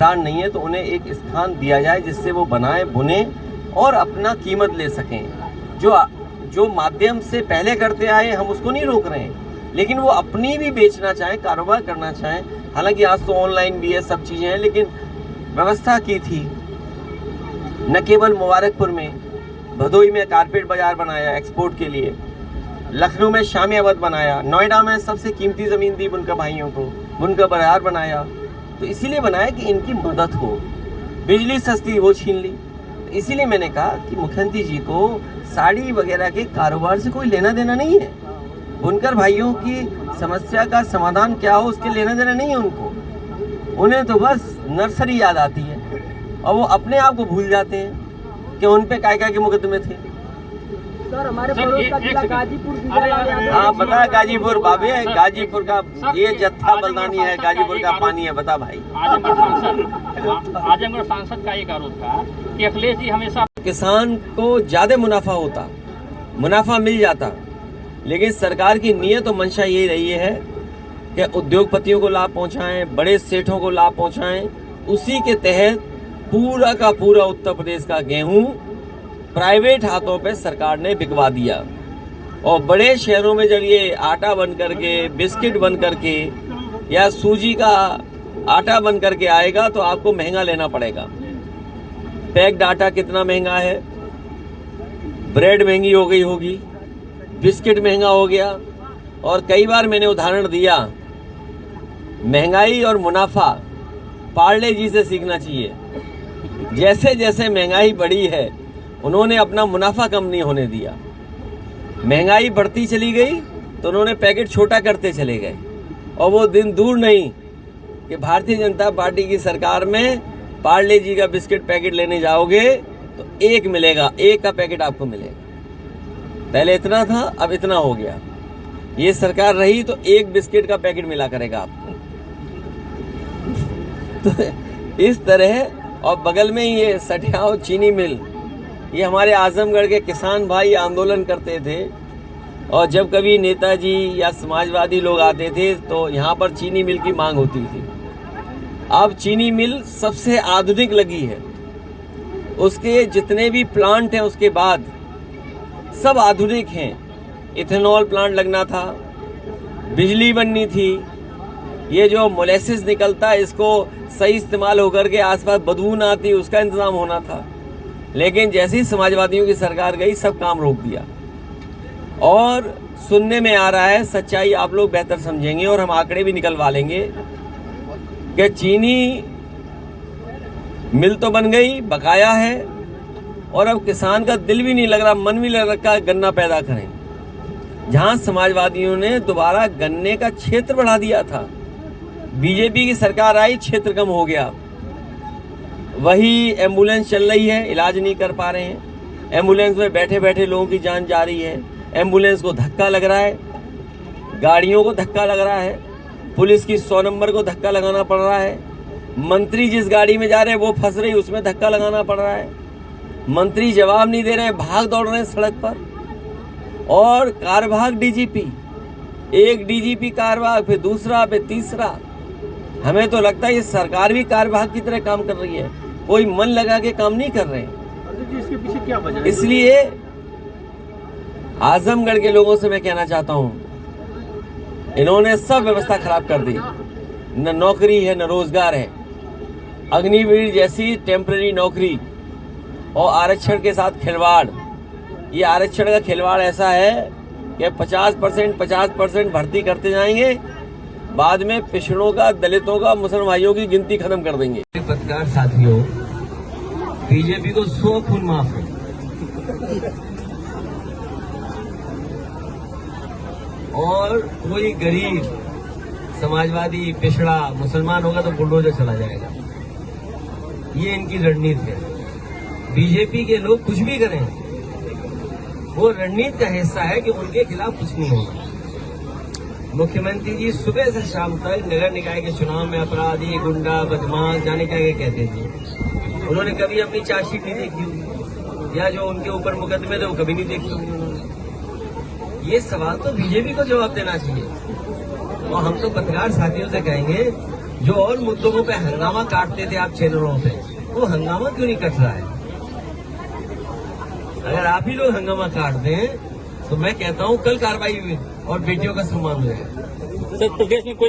नहीं है तो उन्हें एक स्थान दिया जाए जिससे वो बनाए बुने और अपना कीमत ले सकें। जो माध्यम से पहले करते आए हम उसको नहीं रोक रहे हैं, लेकिन वो अपनी भी बेचना चाहें, कारोबार करना चाहें। हालांकि आज तो ऑनलाइन भी है, सब चीज़ें हैं, लेकिन व्यवस्था की थी। न केवल मुबारकपुर में, भदोई में कारपेट बाजार बनाया एक्सपोर्ट के लिए, लखनऊ में शामियाबाद बनाया, नोएडा में सबसे कीमती ज़मीन दी बुनकर भाइयों को, बुनकर बाजार बनाया। तो इसीलिए बनाया कि इनकी मदद हो। बिजली सस्ती वो छीन ली। तो इसीलिए मैंने कहा कि मुख्यमंत्री जी को साड़ी वगैरह के कारोबार से कोई लेना देना नहीं है। बुनकर भाइयों की समस्या का समाधान क्या हो उसके लेना देना नहीं है उनको। उन्हें तो बस नर्सरी याद आती है और वो अपने आप को भूल जाते हैं कि उन पे काय के मुकदमे थे। सर हमारे पड़ोस का जिला गाजीपुर, हाँ बता, गाजीपुर बाबे, गाजीपुर का ये जत्था बलदानी है, गाजीपुर का पानी है। बता भाई। आजमगढ़ सांसद का एक आरोप था कि अखिलेश जी हमेशा किसान को ज्यादा मुनाफा होता, मुनाफा मिल जाता, लेकिन सरकार की नीयत और मंशा यही रही है कि उद्योगपतियों को लाभ पहुंचाएं, बड़े सेठों को लाभ पहुंचाएं। उसी के तहत पूरा का पूरा उत्तर प्रदेश का गेहूं प्राइवेट हाथों पे सरकार ने बिकवा दिया। और बड़े शहरों में जब ये आटा बन करके, बिस्किट बन करके या सूजी का आटा बन करके आएगा तो आपको महंगा लेना पड़ेगा। पैक्ड आटा कितना महंगा है, ब्रेड महंगी हो गई होगी, बिस्किट महंगा हो गया। और कई बार मैंने उदाहरण दिया, महंगाई और मुनाफा पार्ले जी से सीखना चाहिए। जैसे जैसे महंगाई बढ़ी है उन्होंने अपना मुनाफा कम नहीं होने दिया। महंगाई बढ़ती चली गई तो उन्होंने पैकेट छोटा करते चले गए। और वो दिन दूर नहीं कि भारतीय जनता पार्टी की सरकार में पार्ले जी का बिस्किट पैकेट लेने जाओगे तो एक मिलेगा, एक का पैकेट आपको मिलेगा। पहले इतना था, अब इतना हो गया। ये सरकार रही तो एक बिस्किट का पैकेट मिला करेगा आपको। तो इस तरह। और बगल में ही ये सठियाव चीनी मिल, ये हमारे आजमगढ़ के किसान भाई आंदोलन करते थे और जब कभी नेताजी या समाजवादी लोग आते थे तो यहाँ पर चीनी मिल की मांग होती थी। अब चीनी मिल सबसे आधुनिक लगी है, उसके जितने भी प्लांट हैं उसके बाद सब आधुनिक हैं। इथेनॉल प्लांट लगना था, बिजली बननी थी, ये जो मोलेसिस निकलता है इसको सही इस्तेमाल होकर के आसपास बदबू ना आती उसका इंतजाम होना था। लेकिन जैसे ही समाजवादियों की सरकार गई सब काम रोक दिया। और सुनने में आ रहा है, सच्चाई आप लोग बेहतर समझेंगे और हम आंकड़े भी निकलवा लेंगे कि चीनी मिल तो बन गई, बकाया है, और अब किसान का दिल भी नहीं लग रहा, मन भी लग रखा है गन्ना पैदा करें। जहां समाजवादियों ने दोबारा गन्ने का क्षेत्र बढ़ा दिया था, बीजेपी की सरकार आई, क्षेत्र कम हो गया। वही एम्बुलेंस चल रही है, इलाज नहीं कर पा रहे हैं। एम्बुलेंस में बैठे बैठे लोगों की जान जा रही है। एम्बुलेंस को धक्का लग रहा है, गाड़ियों को धक्का लग रहा है, पुलिस की 100 नंबर को धक्का लगाना पड़ रहा है। मंत्री जिस गाड़ी में जा रहे हैं वो फंस रही, उसमें धक्का लगाना पड़ रहा है। मंत्री जवाब नहीं दे रहे हैं, भाग दौड़ रहे हैं सड़क पर। और कारभाग डीजीपी, एक डीजीपी कारभाग, फिर दूसरा, फिर तीसरा। हमें तो लगता है ये सरकार भी कारभाग की तरह काम कर रही है, कोई मन लगा के काम नहीं कर रहे हैं। इसके पीछे क्या वजह है? इसलिए आजमगढ़ के लोगों से मैं कहना चाहता हूं, इन्होंने सब व्यवस्था खराब कर दी। न नौकरी है, न रोजगार है। अग्निवीर जैसी टेम्पररी नौकरी और आरक्षण के साथ खिलवाड़। ये आरक्षण का खिलवाड़ ऐसा है कि 50% भर्ती करते जाएंगे, बाद में पिछड़ों का, दलितों का, मुसलमान भाइयों की गिनती खत्म कर देंगे। पत्रकार साथियों, बीजेपी को 100 खून माफ है। और कोई गरीब, समाजवादी, पिछड़ा, मुसलमान होगा तो बुलडोजर चला जाएगा। ये इनकी रणनीति है। बीजेपी के लोग कुछ भी करें, वो रणनीति का हिस्सा है कि उनके खिलाफ कुछ नहीं होगा। मुख्यमंत्री जी सुबह से शाम तक नगर निकाय के चुनाव में अपराधी, गुंडा, बदमाश, जाने क्या कहते थे। उन्होंने कभी अपनी चार्जशीट नहीं देखी होगी, या जो उनके ऊपर मुकदमे थे वो कभी नहीं देखी होंगे। ये सवाल तो बीजेपी को जवाब देना चाहिए। और हम तो पत्रकार साथियों से कहेंगे जो और मुद्दों पे हंगामा काटते थे आप चैनलों पे, वो हंगामा क्यों नहीं कट रहा है? अगर आप ही लोग हंगामा काट दें तो मैं कहता हूं कल कार्रवाई और बेटियों का सम्मान हो जाएगा। सर प्रदेश में कोई